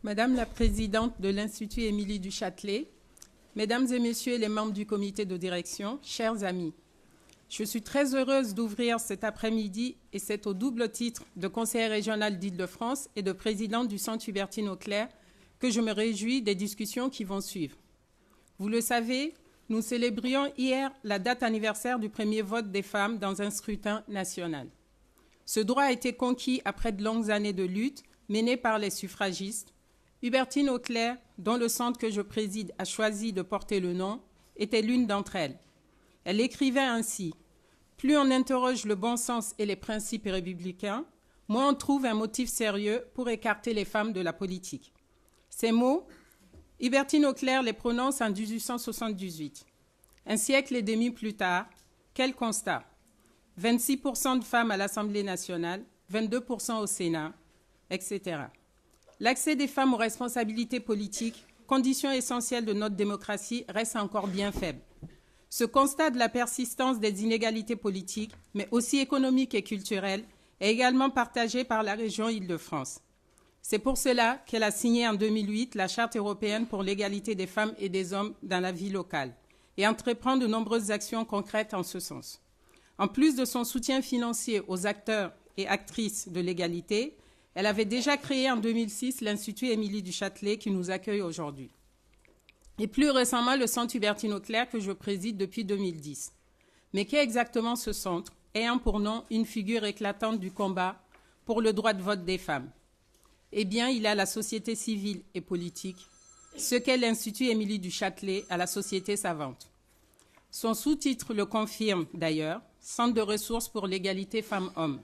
Madame la présidente de l'Institut Émilie du Châtelet, Mesdames et Messieurs les membres du comité de direction, chers amis, je suis très heureuse d'ouvrir cet après-midi et c'est au double titre de conseillère régionale d'Île-de-France et de présidente du Centre Hubertine Auclair que je me réjouis des discussions qui vont suivre. Vous le savez, nous célébrions hier la date anniversaire du premier vote des femmes dans un scrutin national. Ce droit a été conquis après de longues années de lutte menée par les suffragistes. Hubertine Auclair, dont le centre que je préside a choisi de porter le nom, était l'une d'entre elles. Elle écrivait ainsi « Plus on interroge le bon sens et les principes républicains, moins on trouve un motif sérieux pour écarter les femmes de la politique. » Ces mots, Hubertine Auclair les prononce en 1878. Un siècle et demi plus tard, quel constat? 26% de femmes à l'Assemblée nationale, 22% au Sénat, etc. L'accès des femmes aux responsabilités politiques, condition essentielle de notre démocratie, reste encore bien faible. Ce constat de la persistance des inégalités politiques, mais aussi économiques et culturelles, est également partagé par la région Île-de-France. C'est pour cela qu'elle a signé en 2008 la Charte européenne pour l'égalité des femmes et des hommes dans la vie locale et entreprend de nombreuses actions concrètes en ce sens. En plus de son soutien financier aux acteurs et actrices de l'égalité, elle avait déjà créé en 2006 l'Institut Émilie du Châtelet qui nous accueille aujourd'hui. Et plus récemment, le Centre Hubertine Auclair que je préside depuis 2010. Mais qu'est exactement ce centre, ayant pour nom une figure éclatante du combat pour le droit de vote des femmes? Eh bien, il a la société civile et politique, ce qu'est l'Institut Émilie du Châtelet à la société savante. Son sous-titre le confirme d'ailleurs, Centre de ressources pour l'égalité femmes-hommes.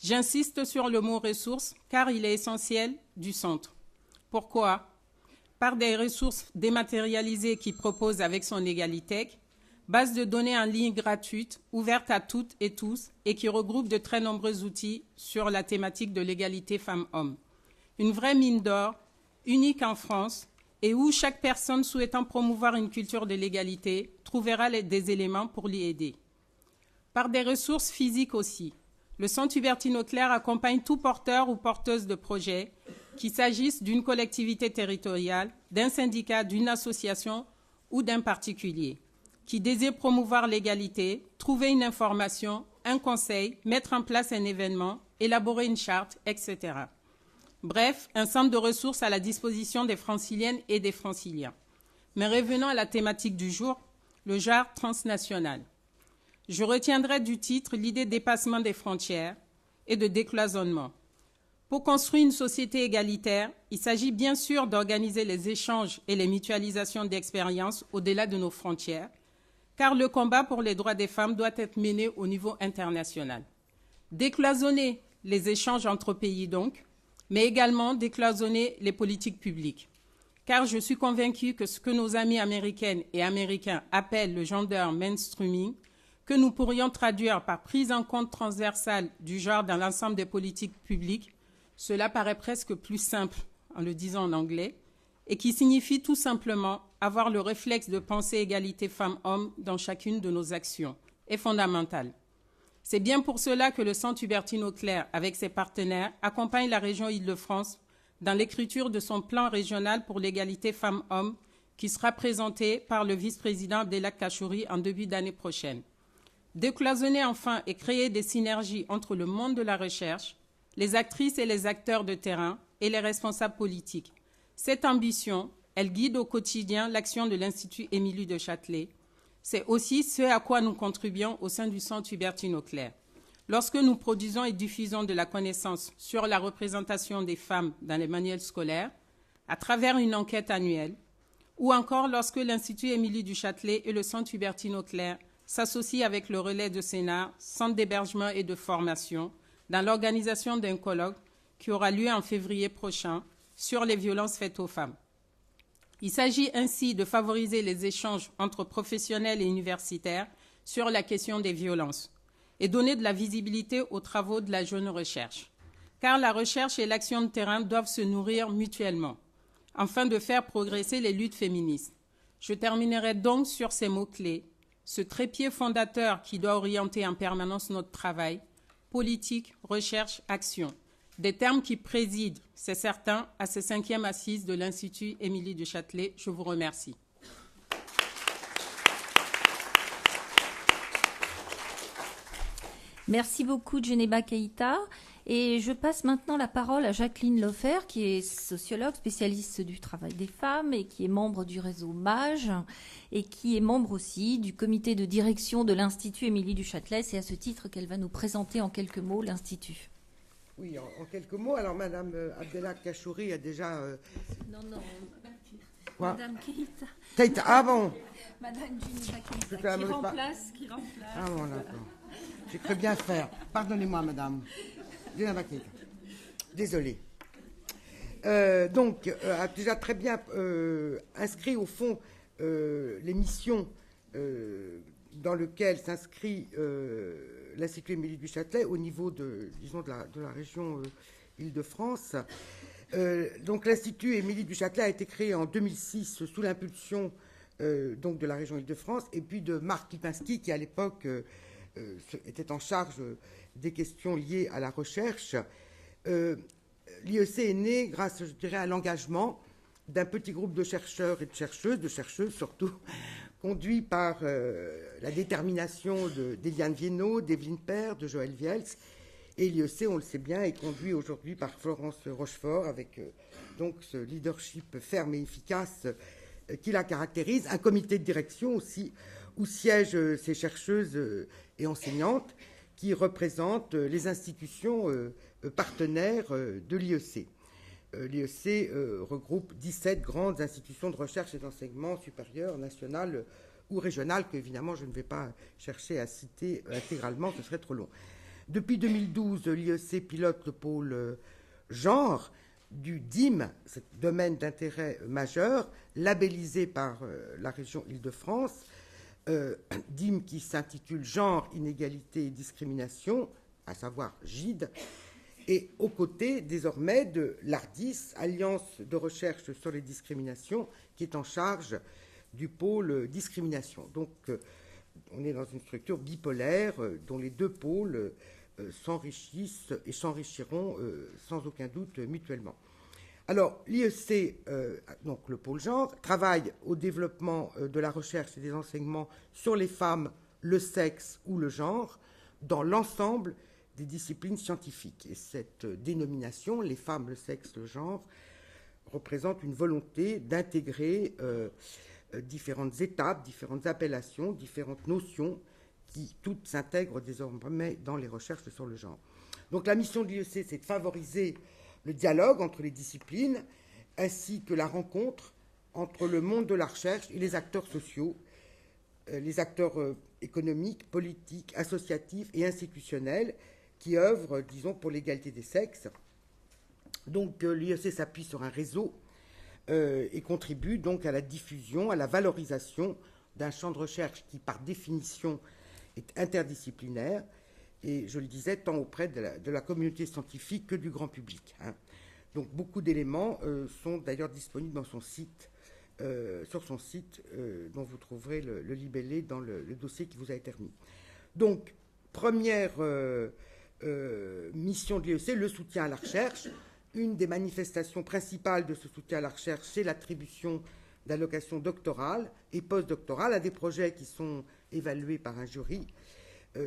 J'insiste sur le mot ressources car il est essentiel du centre. Pourquoi? Par des ressources dématérialisées qu'il propose avec son Égalitech, base de données en ligne gratuite, ouverte à toutes et tous et qui regroupe de très nombreux outils sur la thématique de l'égalité femmes-hommes. Une vraie mine d'or, unique en France, et où chaque personne souhaitant promouvoir une culture de l'égalité trouvera des éléments pour l'y aider. Par des ressources physiques aussi. Le Centre Hubertine Auclair accompagne tout porteur ou porteuse de projet, qu'il s'agisse d'une collectivité territoriale, d'un syndicat, d'une association ou d'un particulier, qui désire promouvoir l'égalité, trouver une information, un conseil, mettre en place un événement, élaborer une charte, etc. Bref, un centre de ressources à la disposition des franciliennes et des franciliens. Mais revenons à la thématique du jour, le genre transnational. Je retiendrai du titre l'idée de dépassement des frontières et de décloisonnement. Pour construire une société égalitaire, il s'agit bien sûr d'organiser les échanges et les mutualisations d'expériences au-delà de nos frontières, car le combat pour les droits des femmes doit être mené au niveau international. Décloisonner les échanges entre pays donc, mais également décloisonner les politiques publiques. Car je suis convaincue que ce que nos amis américaines et américains appellent le gender mainstreaming, que nous pourrions traduire par prise en compte transversale du genre dans l'ensemble des politiques publiques, cela paraît presque plus simple en le disant en anglais, et qui signifie tout simplement avoir le réflexe de penser égalité femmes-hommes dans chacune de nos actions, est fondamental. C'est bien pour cela que le Centre Hubertine Auclair, avec ses partenaires, accompagne la région Île-de-France dans l'écriture de son plan régional pour l'égalité femmes-hommes qui sera présenté par le vice-président Abdelak Kachouri en début d'année prochaine. Décloisonner enfin et créer des synergies entre le monde de la recherche, les actrices et les acteurs de terrain et les responsables politiques. Cette ambition, elle guide au quotidien l'action de l'Institut Émilie de Châtelet. C'est aussi ce à quoi nous contribuons au sein du Centre Hubertine Auclair. Lorsque nous produisons et diffusons de la connaissance sur la représentation des femmes dans les manuels scolaires, à travers une enquête annuelle, ou encore lorsque l'Institut Émilie du Châtelet et le Centre Hubertine Auclair s'associent avec le relais de Sénat, Centre d'hébergement et de formation, dans l'organisation d'un colloque qui aura lieu en février prochain sur les violences faites aux femmes. Il s'agit ainsi de favoriser les échanges entre professionnels et universitaires sur la question des violences et donner de la visibilité aux travaux de la jeune recherche. Car la recherche et l'action de terrain doivent se nourrir mutuellement, afin de faire progresser les luttes féministes. Je terminerai donc sur ces mots-clés, ce trépied fondateur qui doit orienter en permanence notre travail, politique, recherche, action. Des termes qui président, c'est certain, à ces 5e assises de l'Institut Émilie du Châtelet. Je vous remercie. Merci beaucoup, Djeneba Keïta. Et je passe maintenant la parole à Jacqueline Lofer, qui est sociologue, spécialiste du travail des femmes et qui est membre du réseau MAGE et qui est membre aussi du comité de direction de l'Institut Émilie du Châtelet. C'est à ce titre qu'elle va nous présenter en quelques mots l'Institut. Oui, en quelques mots. Alors, Madame Abdellah Kachouri a déjà... Non, Quoi? Madame Keïta. Keïta, ah bon. Madame Djeneba Keïta, qui remplace. Ah bon, d'accord. J'ai cru bien faire. Pardonnez-moi, Madame. Désolée. Donc, a déjà très bien inscrit au fond les missions dans lesquelles s'inscrit l'Institut Émilie du Châtelet au niveau de la région Île-de-France. Donc, l'Institut Émilie du Châtelet a été créé en 2006 sous l'impulsion donc de la région Île-de-France et puis de Marc Lipinski qui, à l'époque, était en charge des questions liées à la recherche. L'IEC est né grâce, je dirais, à l'engagement d'un petit groupe de chercheurs et de chercheuses surtout, conduit par la détermination d'Eliane Viennot, d'Evelyne Père, de Joël Viels. Et l'IEC, on le sait bien, est conduit aujourd'hui par Florence Rochefort, avec donc ce leadership ferme et efficace qui la caractérise. Un comité de direction aussi, où siègent ces chercheuses et enseignantes qui représentent les institutions partenaires de l'IEC. L'IEC regroupe 17 grandes institutions de recherche et d'enseignement supérieur, nationales ou régionales, que évidemment je ne vais pas chercher à citer intégralement, ce serait trop long. Depuis 2012, l'IEC pilote le pôle genre du DIM, ce domaine d'intérêt majeur, labellisé par la région Île-de-France, DIM qui s'intitule Genre, Inégalité et Discrimination, à savoir GID, et aux côtés désormais de l'ARDIS, Alliance de recherche sur les discriminations, qui est en charge du pôle discrimination. Donc on est dans une structure bipolaire dont les deux pôles s'enrichissent et s'enrichiront sans aucun doute mutuellement. Alors, l'IEC, donc le pôle genre, travaille au développement de la recherche et des enseignements sur les femmes, le sexe ou le genre dans l'ensemble des disciplines scientifiques. Et cette dénomination, les femmes, le sexe, le genre, représente une volonté d'intégrer différentes étapes, différentes appellations, différentes notions qui toutes s'intègrent désormais dans les recherches sur le genre. Donc la mission de l'IEC, c'est de favoriser le dialogue entre les disciplines, ainsi que la rencontre entre le monde de la recherche et les acteurs sociaux, les acteurs économiques, politiques, associatifs et institutionnels qui œuvrent, disons, pour l'égalité des sexes. Donc l'IEC s'appuie sur un réseau et contribue donc à la diffusion, à la valorisation d'un champ de recherche qui, par définition, est interdisciplinaire, et je le disais, tant auprès de la communauté scientifique que du grand public. Donc beaucoup d'éléments sont d'ailleurs disponibles dans son site, sur son site, dont vous trouverez le libellé dans le dossier qui vous a été remis. Donc, première mission de l'IEC, le soutien à la recherche. Une des manifestations principales de ce soutien à la recherche, c'est l'attribution d'allocations doctorales et postdoctorales à des projets qui sont évalués par un jury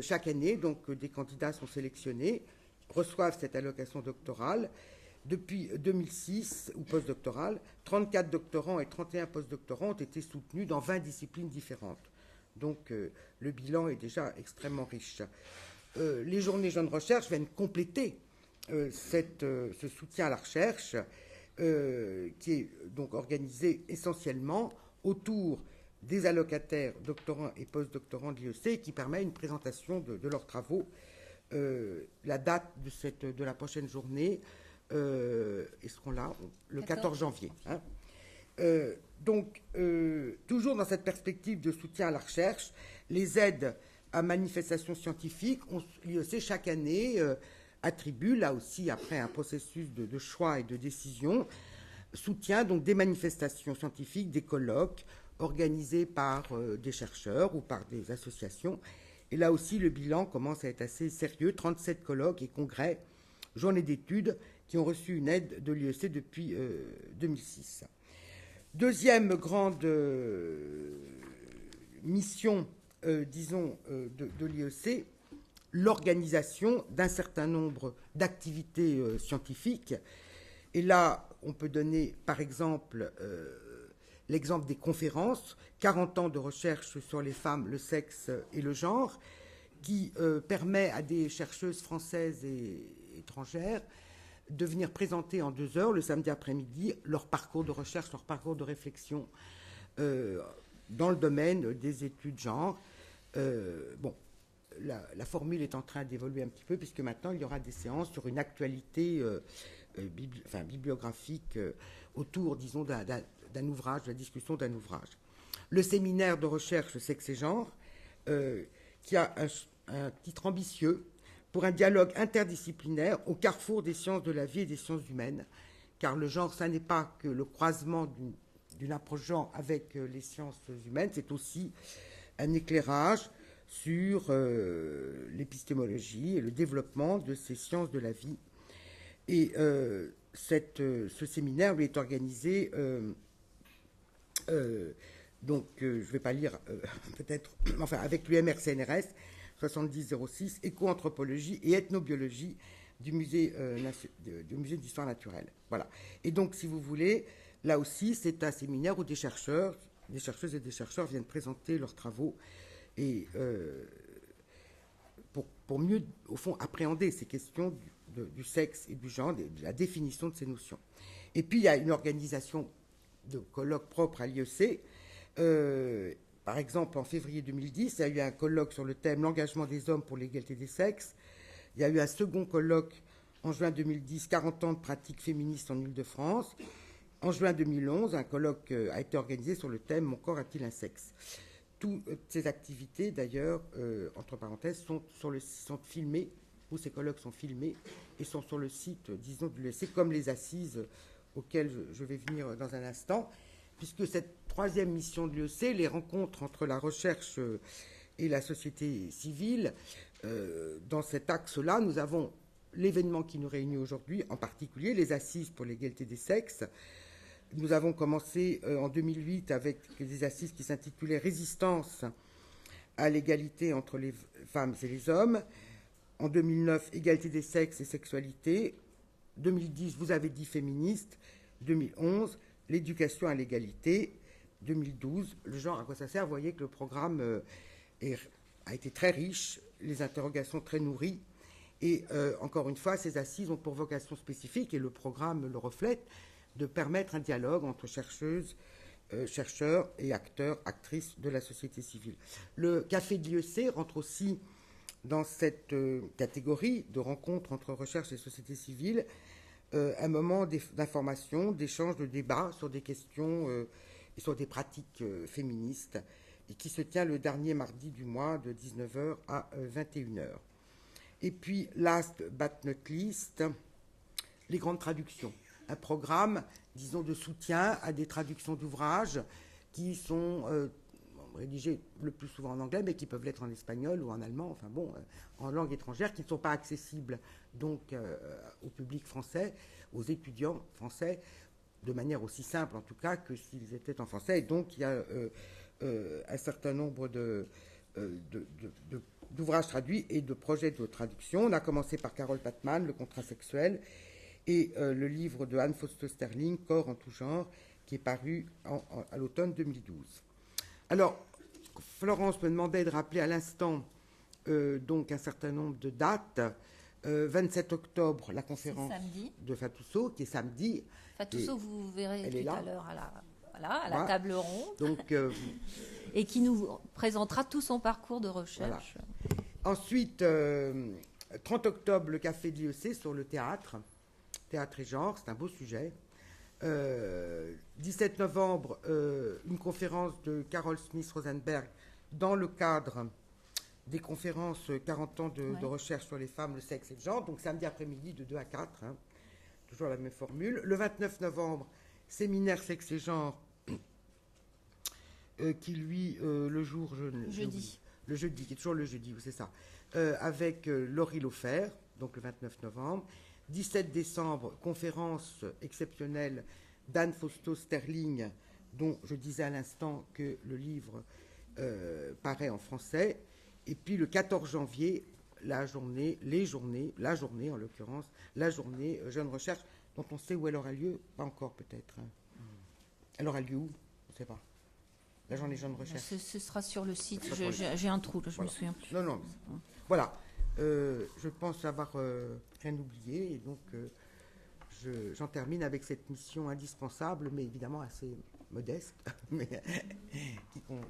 chaque année. Donc des candidats sont sélectionnés, reçoivent cette allocation doctorale. Depuis 2006, ou postdoctorale, 34 doctorants et 31 postdoctorants ont été soutenus dans 20 disciplines différentes. Donc le bilan est déjà extrêmement riche. Les journées jeunes recherche viennent compléter ce soutien à la recherche qui est donc organisé essentiellement autour des allocataires doctorants et postdoctorants de l'IEC qui permet une présentation de leurs travaux. La date de la prochaine journée, est-ce qu'on l'a? Le 14 janvier. Donc, toujours dans cette perspective de soutien à la recherche, les aides à manifestations scientifiques, l'IEC chaque année attribue, là aussi après un processus de choix et de décision, soutient donc des manifestations scientifiques, des colloques organisés par des chercheurs ou par des associations. Et là aussi, le bilan commence à être assez sérieux, 37 colloques et congrès journées d'études qui ont reçu une aide de l'IEC depuis 2006. Deuxième grande mission, de l'IEC, l'organisation d'un certain nombre d'activités scientifiques. Et là, on peut donner, par exemple, l'exemple des conférences, 40 ans de recherche sur les femmes, le sexe et le genre, qui permet à des chercheuses françaises et étrangères de venir présenter en 2 heures, le samedi après-midi, leur parcours de recherche, leur parcours de réflexion dans le domaine des études genre. La formule est en train d'évoluer un petit peu, puisque maintenant, il y aura des séances sur une actualité bibliographique autour, disons, d'un ouvrage, de la discussion d'un ouvrage. Le séminaire de recherche sexe et genre, qui a un titre ambitieux pour un dialogue interdisciplinaire au carrefour des sciences de la vie et des sciences humaines, car le genre, ça n'est pas que le croisement d'une approche genre avec les sciences humaines, c'est aussi un éclairage sur l'épistémologie et le développement de ces sciences de la vie. Et ce séminaire lui est organisé, je ne vais pas lire, peut-être, enfin, avec l'UMR-CNRS 7006, éco-anthropologie et ethnobiologie du musée d'histoire naturelle. Voilà. Et donc, si vous voulez, là aussi, c'est un séminaire où des chercheuses et des chercheurs viennent présenter leurs travaux et pour mieux, au fond, appréhender ces questions du sexe et du genre, de la définition de ces notions. Et puis, il y a une organisation de colloques propres à l'IEC. Par exemple, en février 2010, il y a eu un colloque sur le thème « L'engagement des hommes pour l'égalité des sexes ». Il y a eu un second colloque en juin 2010, 40 ans de pratiques féministes en Île-de-France. En juin 2011, un colloque a été organisé sur le thème « Mon corps a-t-il un sexe ?» Toutes ces activités, d'ailleurs, entre parenthèses, sont filmées, où ces colloques sont filmés, et sont sur le site, disons, de l'UEC, comme les assises auxquelles je vais venir dans un instant, puisque cette troisième mission de l'UEC, les rencontres entre la recherche et la société civile, dans cet axe-là, nous avons l'événement qui nous réunit aujourd'hui, en particulier les assises pour l'égalité des sexes. Nous avons commencé en 2008 avec des assises qui s'intitulaient « Résistance à l'égalité entre les femmes et les hommes ». En 2009, « Égalité des sexes et sexualité ». 2010, vous avez dit féministe. 2011, l'éducation à l'égalité. 2012, le genre, à quoi ça sert? Vous voyez que le programme a été très riche, les interrogations très nourries. Et encore une fois, ces assises ont pour vocation spécifique, et le programme le reflète, de permettre un dialogue entre chercheuses, chercheurs et acteurs, actrices de la société civile. Le Café de l'IEC rentre aussi dans cette catégorie de rencontres entre recherche et société civile, un moment d'information, d'échange, de débat sur des questions et sur des pratiques féministes, et qui se tient le dernier mardi du mois de 19h à 21h. Et puis, last but not least, les grandes traductions. Un programme, disons, de soutien à des traductions d'ouvrages qui sont rédigés le plus souvent en anglais, mais qui peuvent l'être en espagnol ou en allemand, enfin bon, en langue étrangère, qui ne sont pas accessibles donc au public français, aux étudiants français, de manière aussi simple en tout cas que s'ils étaient en français. Et donc il y a un certain nombre d'ouvrages traduits et de projets de traduction. On a commencé par Carole Patman, Le contrat sexuel, et le livre de Anne Foster Sterling, Corps en tout genre, qui est paru à l'automne 2012. Alors, Florence me demandait de rappeler à l'instant donc un certain nombre de dates. 27 octobre, la conférence de Fatousso, qui est samedi. Fatousso, vous verrez tout à l'heure à la Ouais. table ronde. Donc, et qui nous présentera tout son parcours de recherche. Voilà. Ensuite, 30 octobre, le Café de l'IEC sur le théâtre et genre, c'est un beau sujet. 17 novembre, une conférence de Carol Smith-Rosenberg dans le cadre des conférences 40 ans de recherche sur les femmes, le sexe et le genre, donc samedi après-midi de 2 à 4, hein, toujours la même formule. Le 29 novembre, séminaire sexe et genre, qui lui, le jeudi, qui est toujours le jeudi, c'est ça, avec Laurie Laufer, donc le 29 novembre. 17 décembre, conférence exceptionnelle d'Anne Fausto-Sterling, dont je disais à l'instant que le livre paraît en français. Et puis le 14 janvier, la journée en l'occurrence, la journée Jeune Recherche, dont on sait où elle aura lieu, pas encore peut-être. Elle aura lieu où? On ne sait pas. La journée Jeune Recherche. Ce sera sur le site. J'ai un trou, là, je me souviens plus. Non. Voilà. Je pense avoir rien oublié, et donc j'en termine avec cette mission indispensable, mais évidemment assez modeste, mais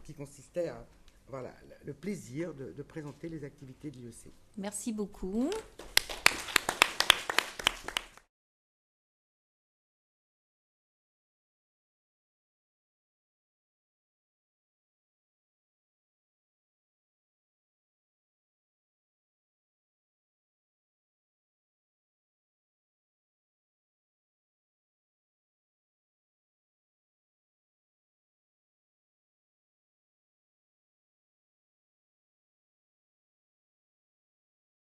qui consistait à le plaisir de présenter les activités de l'IEC. Merci beaucoup.